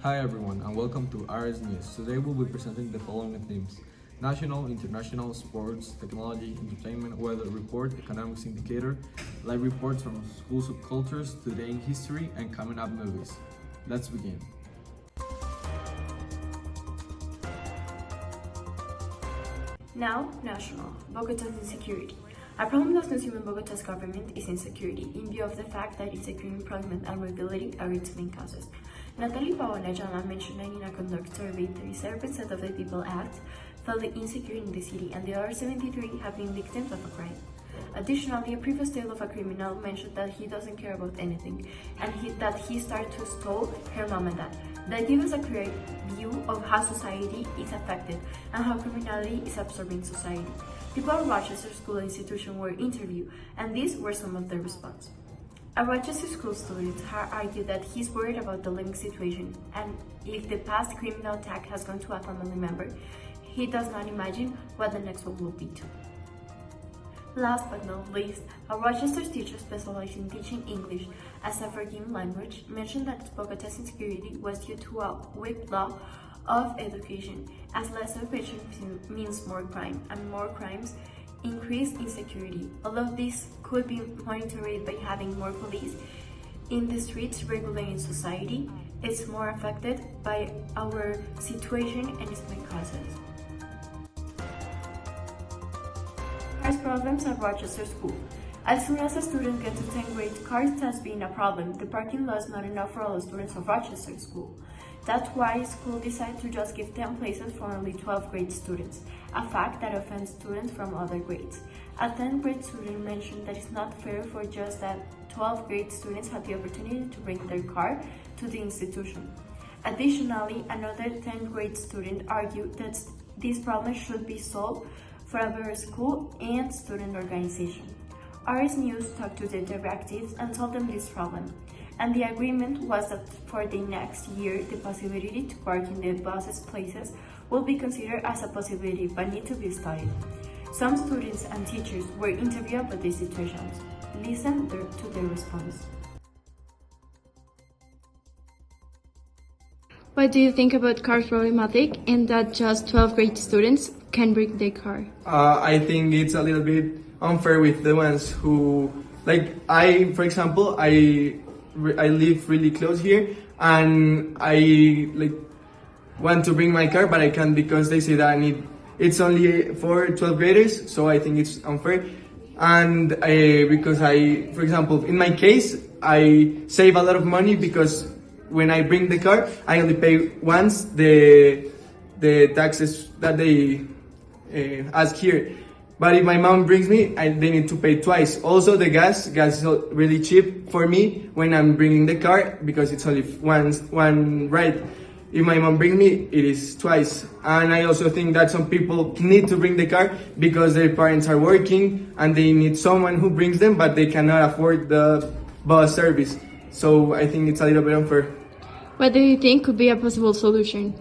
Hi everyone and welcome to RS News. Today we'll be presenting the following themes: national, international, sports, technology, entertainment, weather report, economics indicator, live reports from school subcultures, today in history, and coming up movies. Let's begin. Now, national, Bogota's insecurity. A problem that's consuming Bogota's government is insecurity, in view of the fact that insecure employment and mobility are its main causes. Natalie Paola mentioned that in a conduct survey, 37% of the people asked felt insecure in the city, and the other 73 have been victims of a crime. Additionally, a previous tale of a criminal mentioned that he doesn't care about anything, and that he started to stole her mom and dad. That gives us a clear view of how society is affected and how criminality is absorbing society. People at Rochester School Institution were interviewed, and these were some of their responses. A Rochester School student argued that he's worried about the living situation, and if the past criminal attack has gone to a family member, he does not imagine what the next one will be too. Last but not least, a Rochester teacher specialized in teaching English as a foreign language mentioned that Bogota's insecurity was due to a weak law of education, as less education means more crime, and more crimes increase insecurity. Although this could be monitored by having more police in the streets regulating society, it's more affected by our situation and its main causes. Cars problems at Rochester School. As soon as a student gets to 10th grade, cars starts being a problem. The parking lot is not enough for all the students of Rochester School. That's why school decided to just give 10 places for only 12th grade students, a fact that offends students from other grades. A 10th grade student mentioned that it's not fair for just that 12th grade students have the opportunity to bring their car to the institution. Additionally, another 10th grade student argued that this problem should be solved for a better school and student organization. RS News talked to the directives and told them this problem, and the agreement was that for the next year, the possibility to park in the buses' places will be considered as a possibility but need to be studied. Some students and teachers were interviewed about these situations. Listen to their response. What do you think about cars problematic and that just 12th grade students can bring their car? I think it's a little bit unfair with the ones who, for example, I live really close here, and I want to bring my car, but I can't because they say that it's only for 12th graders, so I think it's unfair. And because for example, in my case, I save a lot of money because when I bring the car, I only pay once the taxes that they ask here. But if my mom brings me, they need to pay twice. Also, the gas is really cheap for me when I'm bringing the car because it's only one ride. If my mom brings me, it is twice. And I also think that some people need to bring the car because their parents are working and they need someone who brings them, but they cannot afford the bus service. So I think it's a little bit unfair. What do you think could be a possible solution?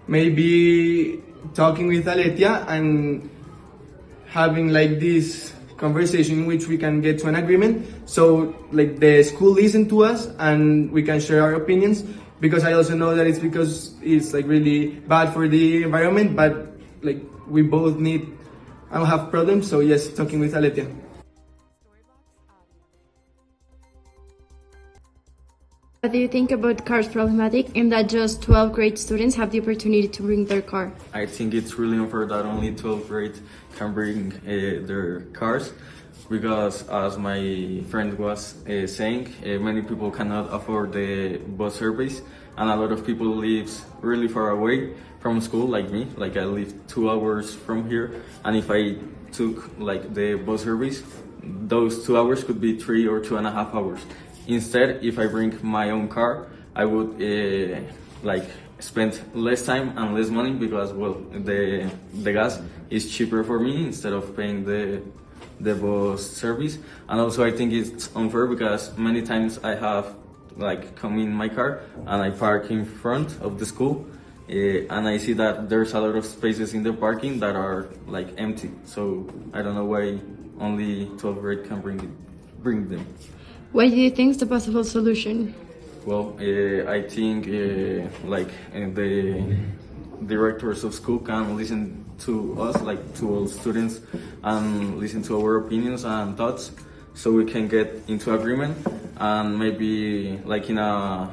Maybe talking with Aletia and having this conversation in which we can get to an agreement, so the school listen to us and we can share our opinions, because I also know that it's because it's really bad for the environment, but we both need and have problems. So yes, talking with Aletia. What do you think about cars problematic and that just 12th grade students have the opportunity to bring their car? I think it's really unfair that only 12th grade can bring their cars, because as my friend was saying, many people cannot afford the bus service, and a lot of people live really far away from school, like me. I live 2 hours from here, and if I took the bus service, those 2 hours could be 3 or 2.5 hours. Instead, if I bring my own car, I would spend less time and less money because, well, the gas is cheaper for me instead of paying the bus service. And also I think it's unfair because many times I have come in my car and I park in front of the school, and I see that there's a lot of spaces in the parking that are empty. So I don't know why only 12th grade can bring them. What do you think is the possible solution? Well, I think the directors of school can listen to us, like to all students, and listen to our opinions and thoughts, so we can get into agreement, and maybe like in a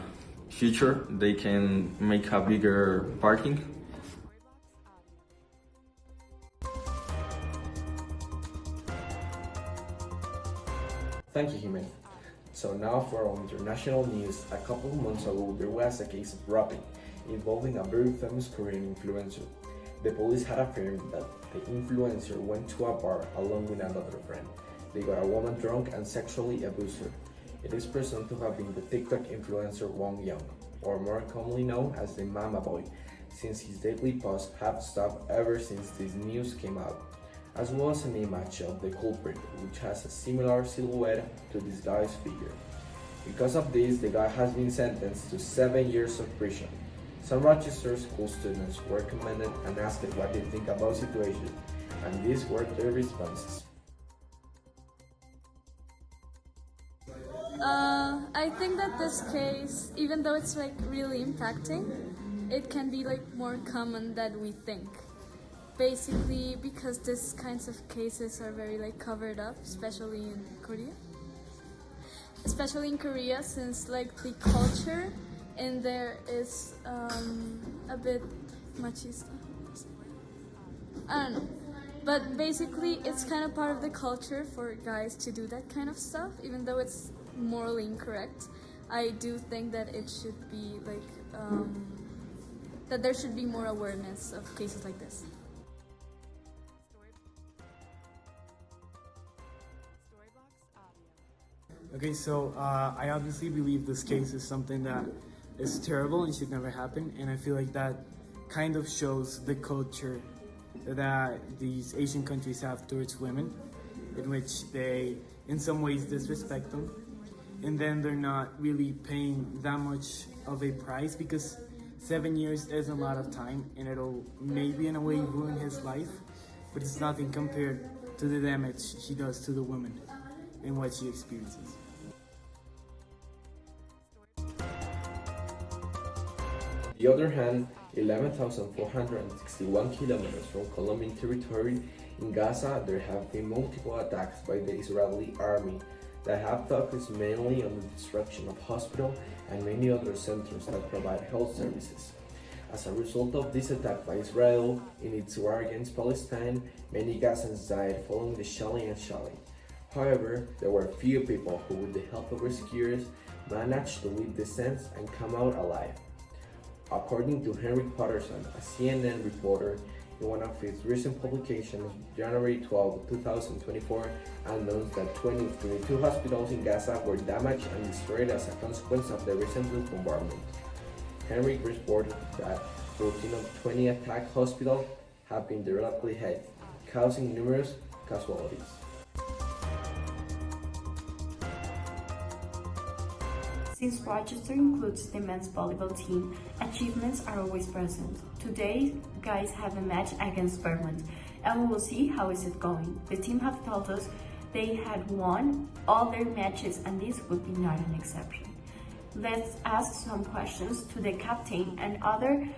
future they can make a bigger parking. Thank you, Ximena. So now for our international news. A couple of months ago, there was a case of robbing involving a very famous Korean influencer. The police had affirmed that the influencer went to a bar along with another friend. They got a woman drunk and sexually abused her. It is presumed to have been the TikTok influencer Wong Young, or more commonly known as the Mama Boy, since his daily posts have stopped ever since this news came out, as well as an image of the culprit, which has a similar silhouette to this guy's figure. Because of this, the guy has been sentenced to 7 years of prison. Some Rochester school students were commended and asked what they think about the situation, and these were their responses. I think that this case, even though it's like really impacting, it can be like more common than we think. Basically, because these kinds of cases are very like covered up, especially in Korea. Especially in Korea, since like the culture in there is a bit machista. I don't know. But basically, it's kind of part of the culture for guys to do that kind of stuff, even though it's morally incorrect. I do think that it should be like, that there should be more awareness of cases like this. Okay, so I obviously believe this case is something that is terrible and should never happen, and I feel like that kind of shows the culture that these Asian countries have towards women, in which they in some ways disrespect them, and then they're not really paying that much of a price, because 7 years is a lot of time, and it'll maybe in a way ruin his life, but it's nothing compared to the damage he does to the woman and what she experiences. On the other hand, 11,461 kilometers from Colombian territory in Gaza, there have been multiple attacks by the Israeli army that have focused mainly on the destruction of hospitals and many other centers that provide health services. As a result of this attack by Israel in its war against Palestine, many Gazans died following the shelling and shelling. However, there were few people who, with the help of rescuers, managed to leave the scenes and come out alive. According to Henry Patterson, a CNN reporter, in one of his recent publications, January 12, 2024, announced that 22 hospitals in Gaza were damaged and destroyed as a consequence of the recent bombardment. Henry reported that 14 of 20 attacked hospitals have been directly hit, causing numerous casualties. Since Rochester includes the men's volleyball team, achievements are always present. Today, guys have a match against Vermont, and we will see how is it going. The team have told us they had won all their matches, and this would be not an exception. Let's ask some questions to the captain and other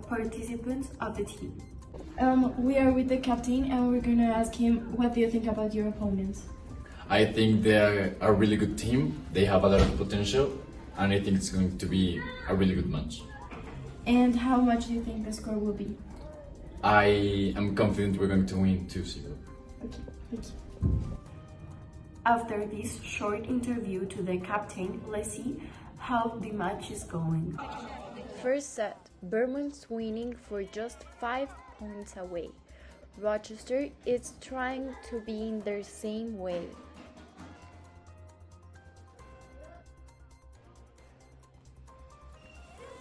participants of the team. We are with the captain, and we're gonna ask him, what do you think about your opponents? I think they are a really good team. They have a lot of potential, and I think it's going to be a really good match. And how much do you think the score will be? I am confident we're going to win 2-0. Okay, thank you. After this short interview to the captain, let's see how the match is going. First set, Vermont's winning for just 5 points away. Rochester is trying to be in their same way.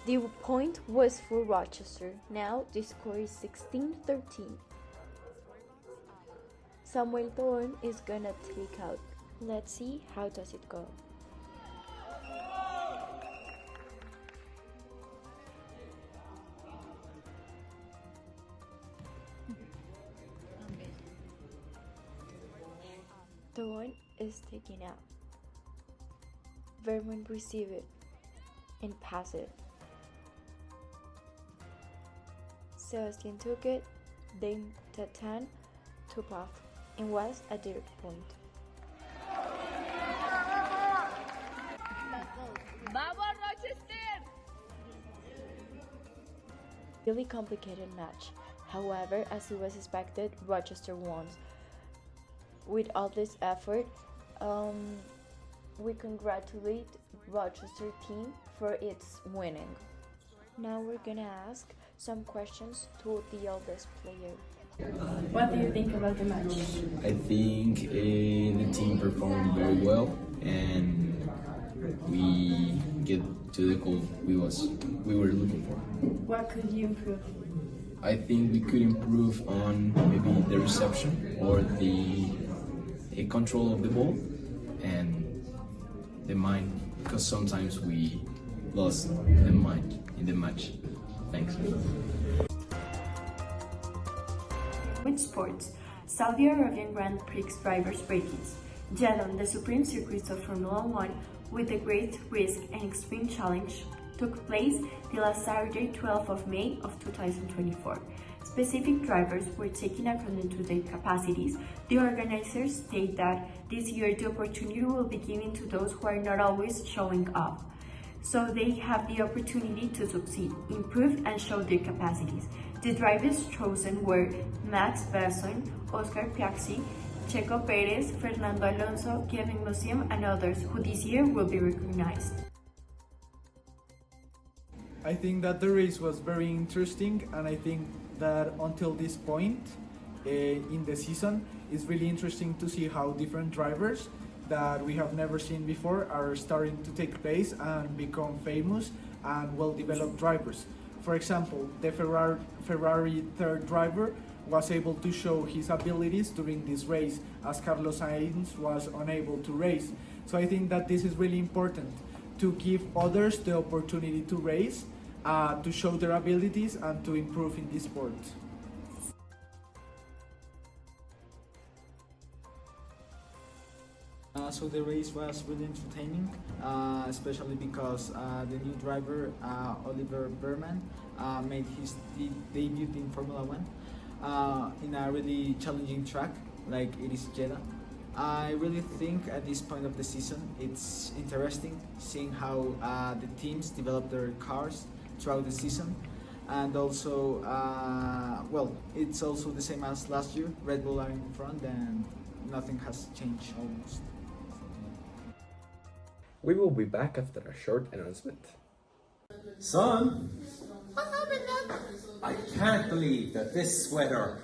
The point was for Rochester. Now the score is 16-13. Samuel Thorne is gonna take out. Let's see how does it go. Thorne is taken out. Vermont receive it. and passive. Sebastian took it, then Tatan took off, and was a direct point. ¡Vamos, Rochester! Really complicated match. However, as it was expected, Rochester won. With all this effort, we congratulate Rochester team for its winning. Now we're gonna ask some questions to the eldest player. What do you think about the match? I think the team performed very well, and we get to the goal we were looking for. What could you improve? I think we could improve on maybe the reception or the control of the ball and the mind, because sometimes we lost the mind in the match. Thanks. With sports, Saudi Arabian Grand Prix drivers ratings. Jeddah, the supreme circuit of Formula 1, with the great risk and extreme challenge, took place the last Saturday, 12th of May of 2024. Specific drivers were taken according to their capacities. The organizers state that this year the opportunity will be given to those who are not always showing off, so they have the opportunity to succeed, improve, and show their capacities. The drivers chosen were Max Verstappen, Oscar Piastri, Checo Perez, Fernando Alonso, Kevin Magnussen, and others who this year will be recognized. I think that the race was very interesting, and I think that until this point in the season, it's really interesting to see how different drivers that we have never seen before are starting to take place and become famous and well-developed drivers. For example, the Ferrari third driver was able to show his abilities during this race, as Carlos Sainz was unable to race. So I think that this is really important, to give others the opportunity to race, to show their abilities and to improve in this sport. So the race was really entertaining, especially because the new driver, Oliver Berman, made his debut in Formula 1 in a really challenging track like it is Jeddah. I really think at this point of the season it's interesting seeing how the teams develop their cars throughout the season, and also well, it's also the same as last year. Red Bull are in front and nothing has changed almost. We will be back after a short announcement. Son, I can't believe that this sweater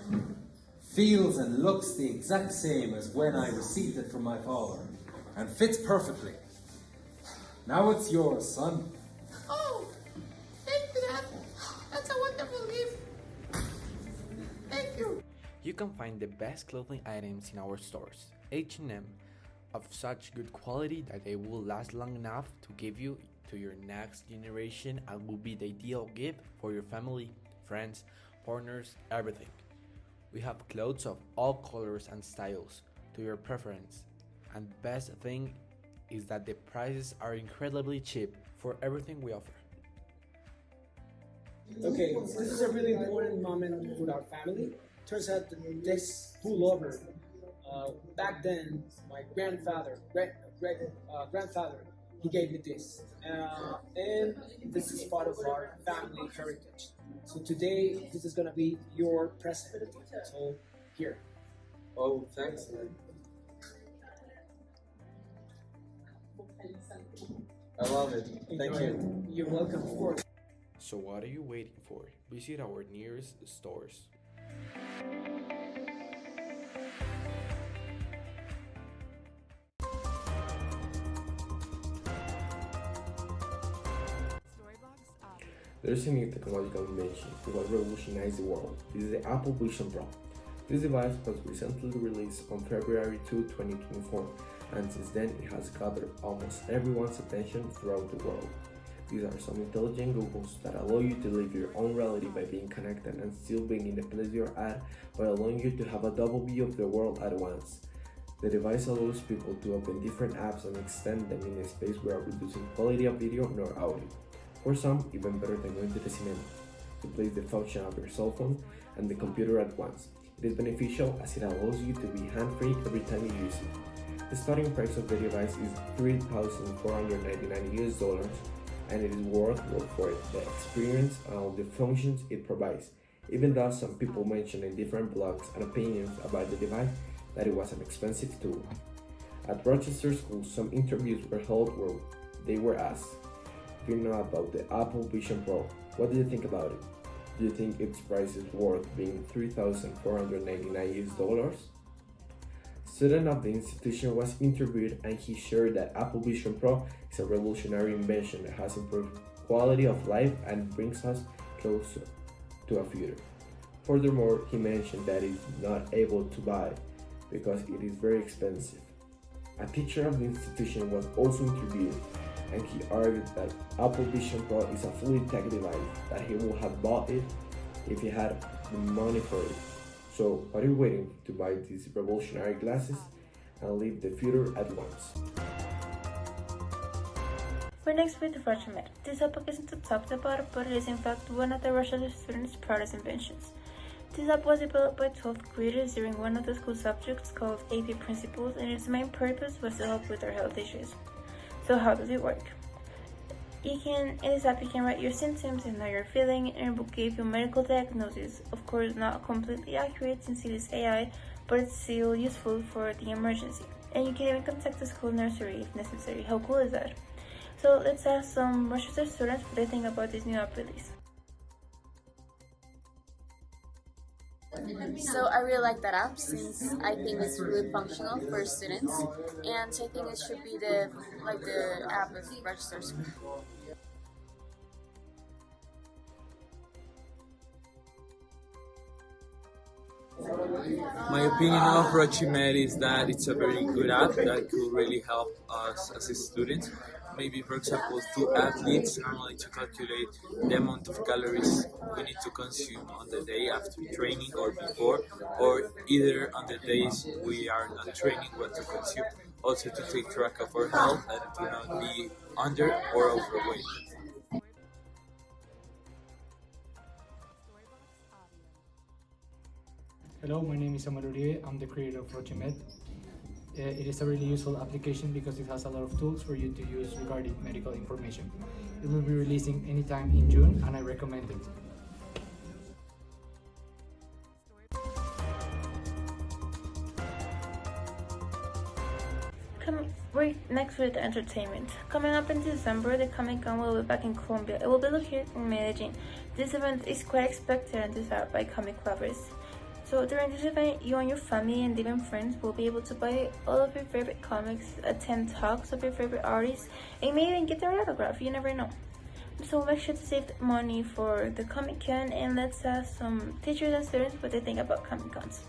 feels and looks the exact same as when I received it from my father, and fits perfectly. Now it's yours, son. Oh, thank you, Dad. That's a wonderful gift. Thank you. You can find the best clothing items in our stores, H&M, of such good quality that they will last long enough to give you to your next generation and will be the ideal gift for your family, friends, partners, everything. We have clothes of all colors and styles to your preference, and the best thing is that the prices are incredibly cheap for everything we offer. Okay, this is a really important moment with our family. Turns out that this pullover, back then, my grandfather, he gave me this. And this is part of our family heritage. So today, this is gonna be your present. So, here. Oh, thanks. I love it. Thank you. You're welcome, of course. So what are you waiting for? Visit our nearest stores. There's a new technological invention that will revolutionize the world. This is the Apple Vision Pro. This device was recently released on February 2, 2024, and since then it has gathered almost everyone's attention throughout the world. These are some intelligent goggles that allow you to live your own reality by being connected and still being in the place you're at, while allowing you to have a double view of the world at once. The device allows people to open different apps and extend them in a space without reducing quality of video nor audio. For some, even better than going to the cinema. It plays the function of your cell phone and the computer at once. It is beneficial as it allows you to be hand-free every time you use it. The starting price of the device is $3,499 US, and it is worth for the experience and all the functions it provides. Even though some people mention in different blogs and opinions about the device that it was an expensive tool. At Rochester School, some interviews were held where they were asked, if you know about the Apple Vision Pro, what do you think about it? Do you think its price is worth being $3,499 US? A student of the institution was interviewed and he shared that Apple Vision Pro is a revolutionary invention that has improved quality of life and brings us closer to a future. Furthermore, he mentioned that he is not able to buy because it is very expensive. A teacher of the institution was also interviewed and he argued that Apple Vision Pro is a fully tech device, that he would have bought it if he had the money for it. So, what are you waiting to buy these revolutionary glasses and live the future at once? We're next with Rochimed. This topic isn't talked about, but it is in fact one of the Russian students' proudest inventions. This app was developed by 12th graders during one of the school subjects called AP Principles, and its main purpose was to help with their health issues. So how does it work? In this app you can write your symptoms and how you're feeling, and it will give you medical diagnosis. Of course, not completely accurate since it is AI, but it's still useful for the emergency. And you can even contact the school nursery if necessary. How cool is that? So let's ask some Rochester students what they think about this new app release. So I really like that app since I think it's really functional for students, and I think it should be the app of Rochester School. My opinion of Rochimed is that it's a very good app that could really help us as students. Maybe, for example, two athletes normally to calculate the amount of calories we need to consume on the day after training or before, or either on the days we are not training what to consume. Also to take track of our health and to not be under or overweight. Hello, my name is Omar Uribe. I'm the creator of Rochimed. It is a really useful application because it has a lot of tools for you to use regarding medical information. It will be releasing anytime in June, and I recommend it. Next with entertainment. Coming up in December, the Comic-Con will be back in Colombia. It will be located in Medellin. This event is quite expected and desired by comic lovers. So during this event, you and your family and even friends will be able to buy all of your favorite comics, attend talks of your favorite artists, and maybe even get their autograph. You never know. So make sure to save money for the Comic-Con, and let's ask some teachers and students what they think about Comic-Cons.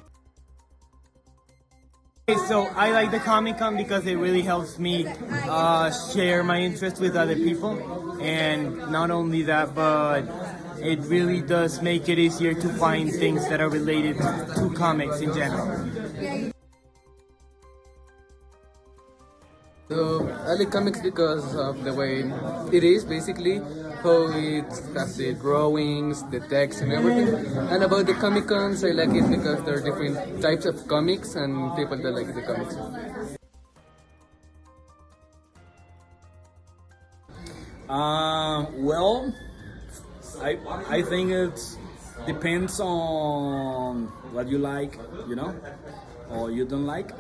So I like the Comic-Con because it really helps me share my interest with other people, and not only that, but it really does make it easier to find things that are related to comics in general. So I like comics because of the way it is, basically, how it has the drawings, the text and everything. And about the Comic-Cons, I like it because there are different types of comics and people that like the comics. Well, I think it depends on what you like, or you don't like.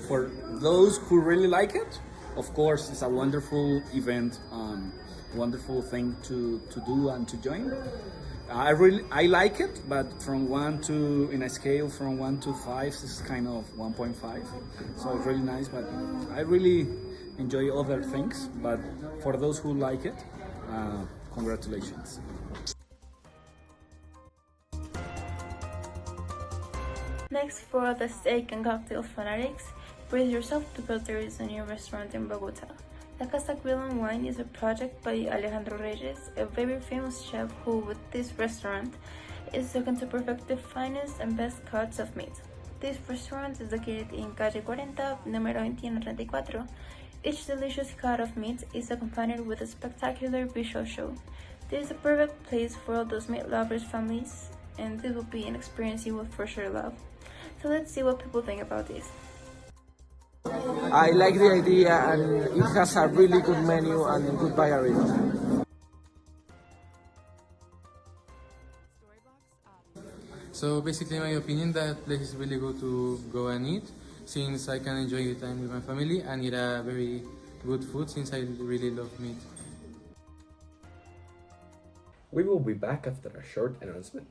For those who really like it, of course, it's a wonderful event, wonderful thing to do and to join. I like it, but in a scale from 1 to 5, it's kind of 1.5. So it's really nice, but I really enjoy other things. But for those who like it, congratulations. Next, for the steak and cocktail fanatics, brace yourself because there is a new restaurant in Bogota. La Casa Grill and Wine is a project by Alejandro Reyes, a very famous chef who, with this restaurant, is looking to perfect the finest and best cuts of meat. This restaurant is located in Calle 40, número 2134, Each delicious cut of meat is accompanied with a spectacular visual show. This is a perfect place for all those meat lovers families, and this will be an experience you will for sure love. So let's see what people think about this. I like the idea, and it has a really good menu and good variety. So basically, my opinion, that place is really good to go and eat, since I can enjoy the time with my family and eat a very good food, since I really love meat. We will be back after a short announcement.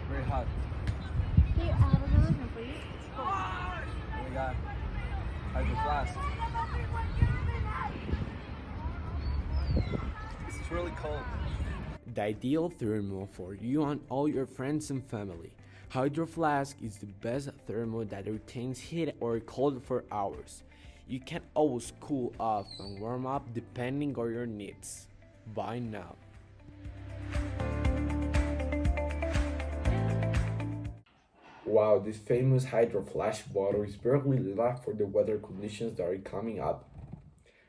Very hot. Here, I have another one for you. It's cold. Oh my god. Hydro flask. It's really cold. The ideal thermal for you and all your friends and family. Hydro Flask is the best thermal that retains heat or cold for hours. You can always cool off and warm up depending on your needs. Buy now. Wow, this famous Hydro Flash bottle is perfectly luck for the weather conditions that are coming up.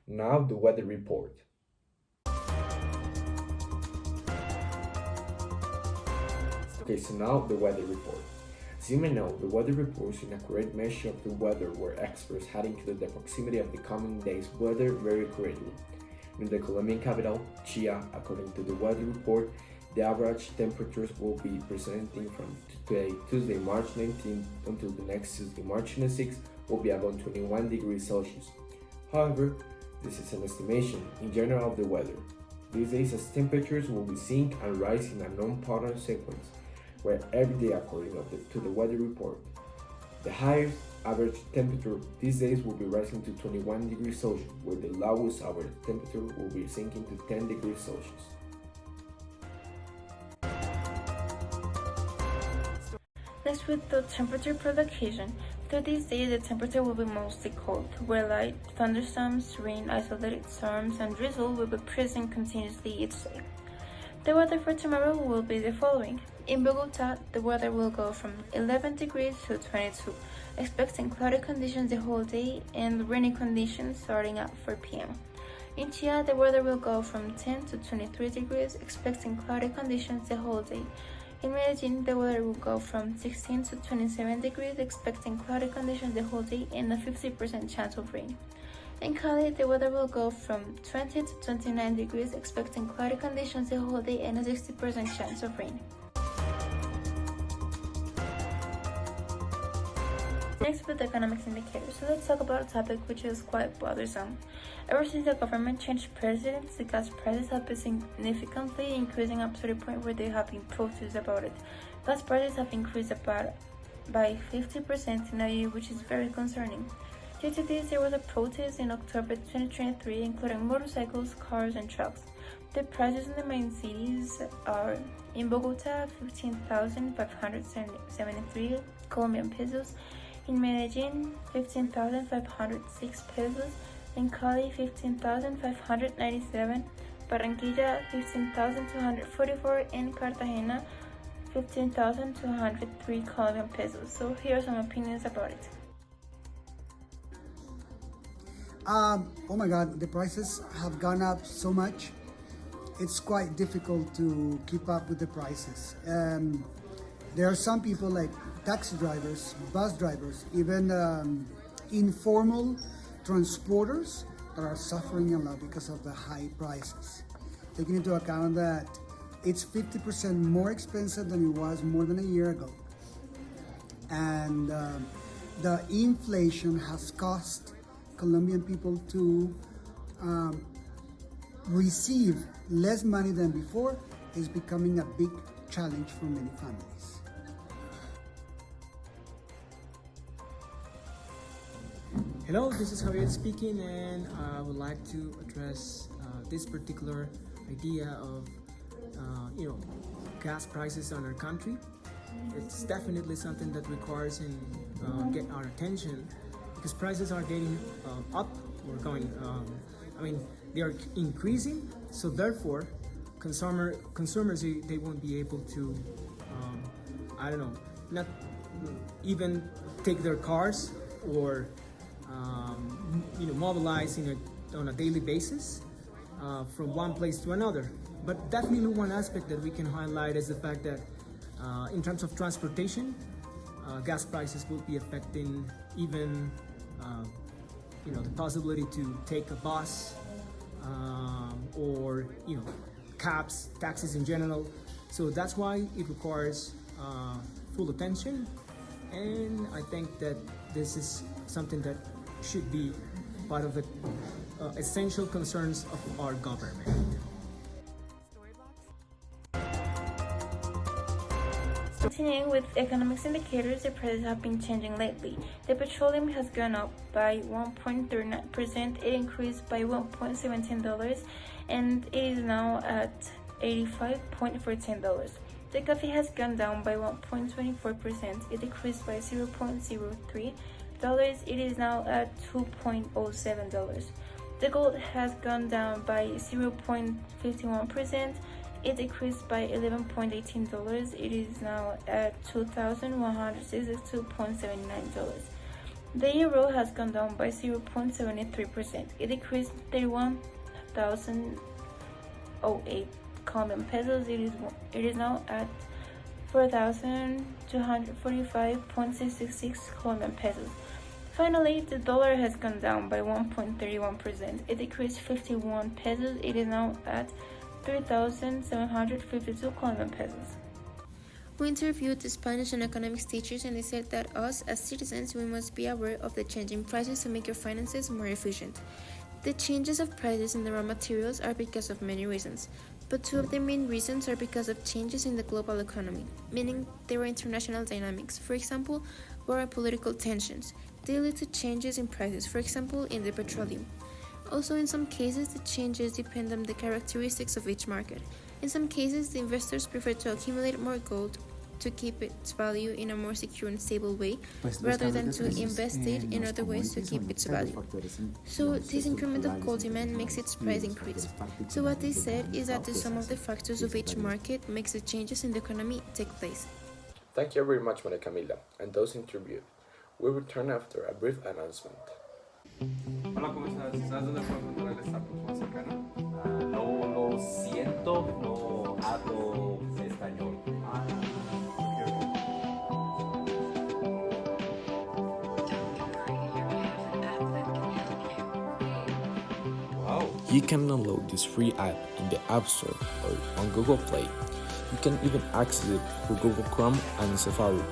Now the weather report. Okay, so now the weather report. As you may know, the weather report is an accurate measure of the weather where experts had included the proximity of the coming days' weather very accurately. In the Colombian capital, Chía, according to the weather report, the average temperatures will be presenting from today, Tuesday, March 19th, until the next Tuesday, March 26th, will be about 21 degrees Celsius. However, this is an estimation in general of the weather. These days, as temperatures will be seen and rise in a non-pattern sequence, where every day according to the weather report. The highest average temperature these days will be rising to 21 degrees Celsius, where the lowest average temperature will be sinking to 10 degrees Celsius. Next, with the temperature provocation. Through these days, the temperature will be mostly cold, where light thunderstorms, rain, isolated storms, and drizzle will be present continuously each day. The weather for tomorrow will be the following. In Bogota, the weather will go from 11 degrees to 22, expecting cloudy conditions the whole day and rainy conditions starting at 4 p.m. In Chía, the weather will go from 10 to 23 degrees, expecting cloudy conditions the whole day. In Medellin, the weather will go from 16 to 27 degrees, expecting cloudy conditions the whole day and a 50% chance of rain. In Cali, the weather will go from 20 to 29 degrees, expecting cloudy conditions the whole day and a 60% chance of rain. Next, with the economics indicators. So let's talk about a topic which is quite bothersome. Ever since the government changed presidents, the gas prices have been significantly increasing up to the point where there have been protests about it. Gas prices have increased by 50% in a year, which is very concerning. Due to this, there was a protest in October 2023, including motorcycles, cars, and trucks. The prices in the main cities are in Bogota, 15,573 Colombian pesos, in Medellin, 15,506 pesos, in Cali, 15,597, Barranquilla, 15,244, and Cartagena, 15,203 Colombian pesos. So here are some opinions about it. Oh my god, the prices have gone up so much. It's quite difficult to keep up with the prices. There are some people like taxi drivers, bus drivers, even informal transporters that are suffering a lot because of the high prices. Taking into account that it's 50% more expensive than it was more than a year ago. And the inflation has cost Colombian people to receive less money than before is becoming a big challenge for many families. Hello, this is Javier speaking, and I would like to address this particular idea of gas prices in our country. It's definitely something that requires get our attention, because prices are getting up or going. They are increasing, so therefore consumers they won't be able to, I don't know, not even take their cars or mobilize on a daily basis from one place to another. But definitely one aspect that we can highlight is the fact that in terms of transportation, gas prices will be affecting even the possibility to take a bus or cabs, taxis in general. So that's why it requires full attention, and I think that this is something that should be part of the essential concerns of our government. Continuing with economics indicators, the prices have been changing lately. The petroleum has gone up by 1.39%, it increased by $1.17, and it is now at $85.14. The coffee has gone down by 1.24%, it decreased by $0.03, it is now at $2.07. The gold has gone down by 0.51%, it decreased by $11.18, it is now at $2,162.79. The euro has gone down by 0.73%, it decreased 31,008 Colombian pesos, it is now at 4,245.66 Colombian pesos. Finally, the dollar has gone down by 1.31%, it decreased 51 pesos, it is now at 3,752 Colombian pesos. We interviewed the Spanish and economics teachers, and they said that us, as citizens, we must be aware of the changing prices to make your finances more efficient. The changes of prices in the raw materials are because of many reasons, but two of the main reasons are because of changes in the global economy, meaning there are international dynamics. For example, war and political tensions. They lead to changes in prices, for example, in the petroleum. Also, in some cases, the changes depend on the characteristics of each market. In some cases, the investors prefer to accumulate more gold to keep its value in a more secure and stable way, rather than to invest it in other ways to keep its value. So, this increment of gold demand makes its price increase. So, what they said is that the sum of the factors of each market makes the changes in the economy take place. Thank you very much, Camila, and those interviewed. We return after a brief announcement. Hola, ¿cómo estás? ¿Sabes dónde puedo encontrar el Starbucks más cercano? No lo siento, no hablo español. Wow. You can download this free app in the App Store or on Google Play. You can even access it through Google Chrome and Safari.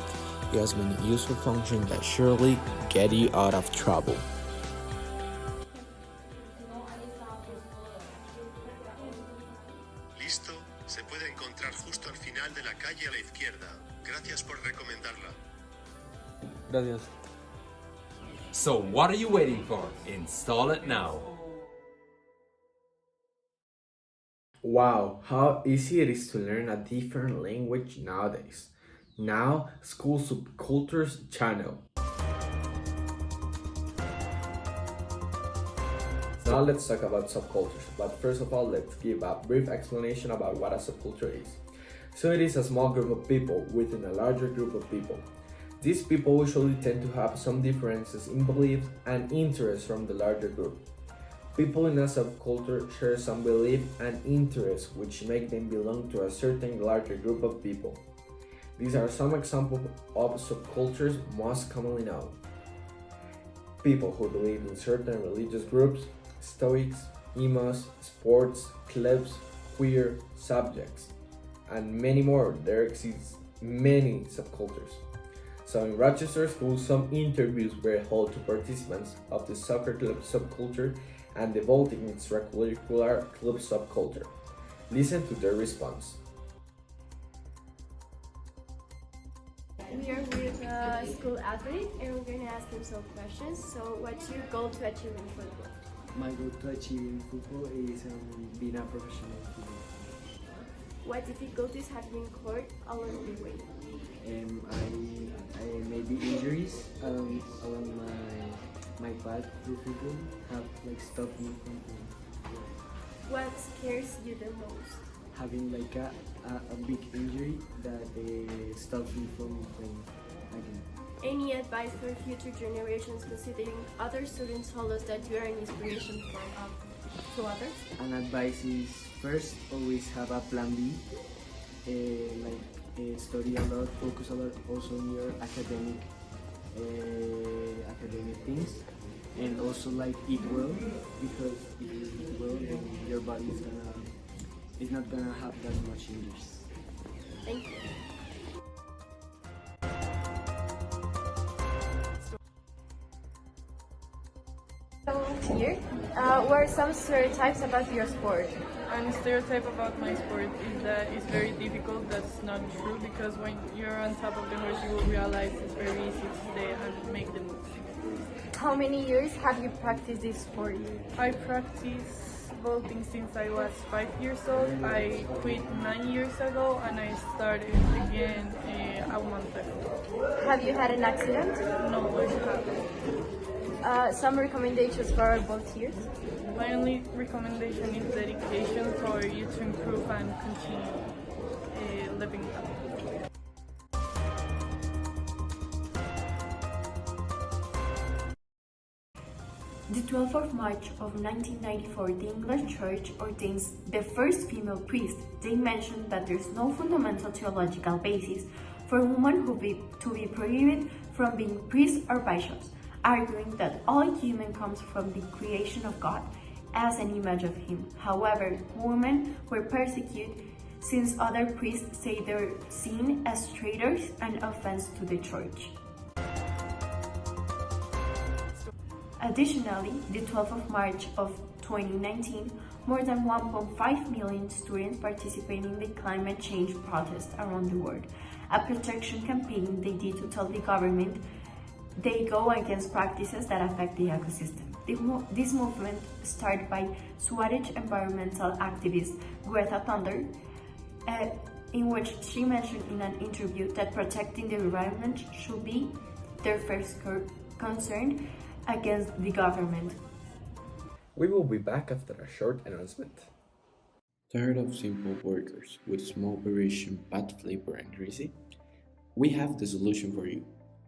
It has many useful functions that surely get you out of trouble. Listo, se puede encontrar justo al final de la calle a la izquierda. Gracias por recomendarla. Gracias. So what are you waiting for? Install it now. Wow, how easy it is to learn a different language nowadays. Now, School Subcultures channel. Now let's talk about subcultures, but first of all, let's give a brief explanation about what a subculture is. So it is a small group of people within a larger group of people. These people usually tend to have some differences in beliefs and interests from the larger group. People in a subculture share some belief and interests which make them belong to a certain larger group of people. These are some examples of subcultures most commonly known. People who believe in certain religious groups, Stoics, emos, sports, clubs, queer, subjects, and many more. There exist many subcultures. So in Rochester School, some interviews were held to participants of the soccer club subculture and the vaulting extracurricular club subculture. Listen to their response. We are with a school athlete and we're going to ask him some questions. So what's your goal to achieve in football? My goal to achieve in football is being a professional footballer. What difficulties have you incurred along the way? I maybe injuries along my path through football have stopped me from playing. What scares you the most? having like a big injury that stops me from playing again. Any advice for future generations, considering other students told us that you are an inspiration to others? An advice is first always have a plan B, study a lot, focus a lot also on your academic things, and also like eat well, because if you eat well then your body is not gonna have that much injuries. Thank you. Here, what are some stereotypes about your sport? An stereotype about my sport is that it's very difficult. That's not true, because when you're on top of the horse you will realize it's very easy to stay and make the moves. How many years have you practiced this sport? I practice vaulting since I was 5 years old. I quit 9 years ago and I started again a month ago. Have you had an accident? No, I haven't. Some recommendations for our volunteers? My only recommendation is dedication for you to improve and continue living up. The 12th of March of 1994, the English Church ordains the first female priest. They mentioned that there's no fundamental theological basis for women to be prohibited from being priests or bishops, arguing that all human comes from the creation of God as an image of Him. However, women were persecuted since other priests say they're seen as traitors and offense to the church. Additionally, the 12th of March of 2019, more than 1.5 million students participated in the climate change protest around the world, a protection campaign they did to tell the government they go against practices that affect the ecosystem. This movement started by Swedish environmental activist Greta Thunberg, in which she mentioned in an interview that protecting the environment should be their first concern against the government. We will be back after a short announcement. Tired of simple burgers with small variation, bad flavor and greasy? We have the solution for you.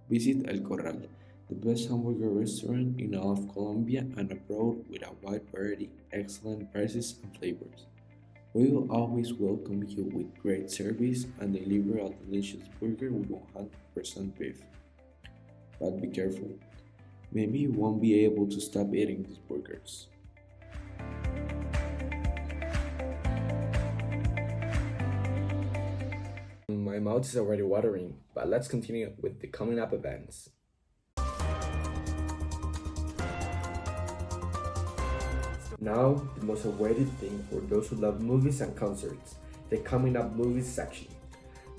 Visit El Corral, the best hamburger restaurant in all of Colombia and abroad, with a wide variety, excellent prices and flavors. We will always welcome you with great service and deliver a delicious burger with 100% beef. But be careful, maybe you won't be able to stop eating these burgers. My mouth is already watering, but let's continue with the coming up events. Now, the most awaited thing for those who love movies and concerts, the coming up movies section.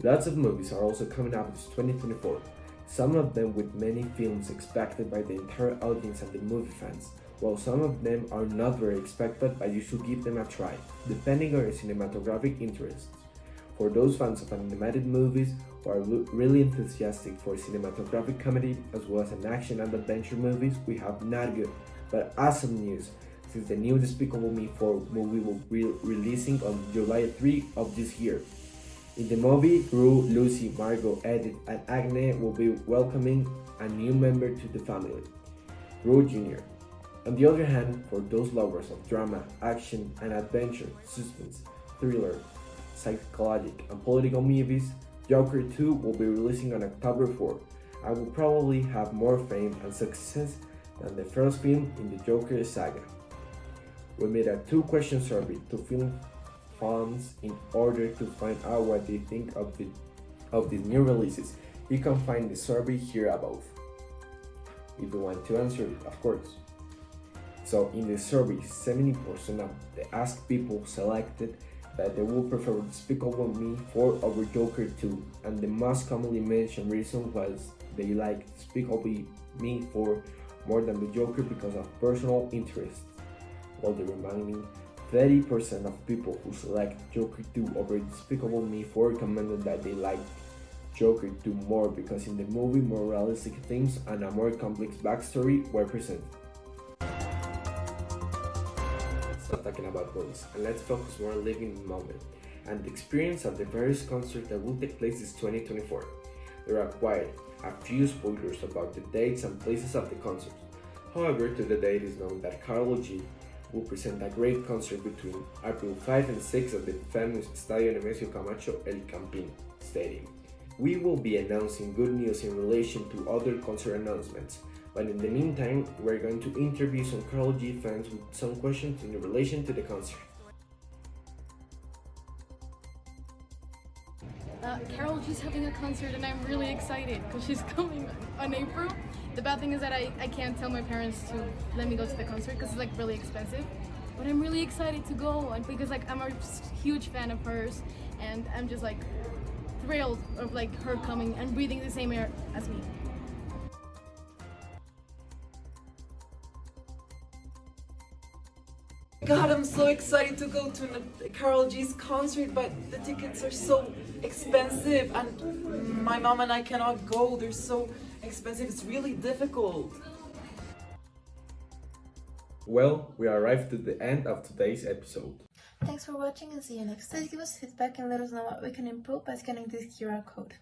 Lots of movies are also coming up this 2024, some of them with many films expected by the entire audience and the movie fans, while some of them are not very expected, but you should give them a try, depending on your cinematographic interests. For those fans of animated movies who are really enthusiastic for cinematographic comedy as well as an action and adventure movies, we have not good but awesome news, since the new Despicable Me 4 movie will be releasing on July 3 of this year. In the movie, Gru, Lucy, Margot, Edith, and Agne will be welcoming a new member to the family, Gru Jr. On the other hand, for those lovers of drama, action, and adventure, suspense, thriller, psychological, and political movies, Joker 2 will be releasing on October 4 and will probably have more fame and success than the first film in the Joker saga. We made a 2-question survey to film fans in order to find out what they think of these new releases. You can find the survey here above, if you want to answer it, of course. So in the survey, 70% of the asked people selected that they would prefer Despicable Me 4 over Joker 2, and the most commonly mentioned reason was they like Despicable Me 4 more than the Joker because of personal interests, while the remaining 30% of people who select Joker 2 over Despicable Me 4 commented that they liked Joker 2 more because in the movie more realistic themes and a more complex backstory were presented. Let's stop talking about movies and let's focus more on living in the moment and the experience of the various concerts that will take place this 2024. There are quite a few spoilers about the dates and places of the concerts. However, to the date is known that Karol G will present a great concert between April 5 and 6 at the famous Estadio Nemesio Camacho El Campín Stadium. We will be announcing good news in relation to other concert announcements, but in the meantime, we're going to interview some Karol G fans with some questions in relation to the concert. Karol G's having a concert and I'm really excited because she's coming on April. The bad thing is that I can't tell my parents to let me go to the concert because it's like really expensive. But I'm really excited to go and because like I'm a huge fan of hers and I'm just like thrilled of like her coming and breathing the same air as me. God, I'm so excited to go to Karol G's concert, but the tickets are so expensive and my mom and I cannot go. They're so expensive. It's really difficult. Well, we arrived to the end of today's episode. Thanks for watching and see you next time. Give us feedback and let us know what we can improve by scanning this QR code.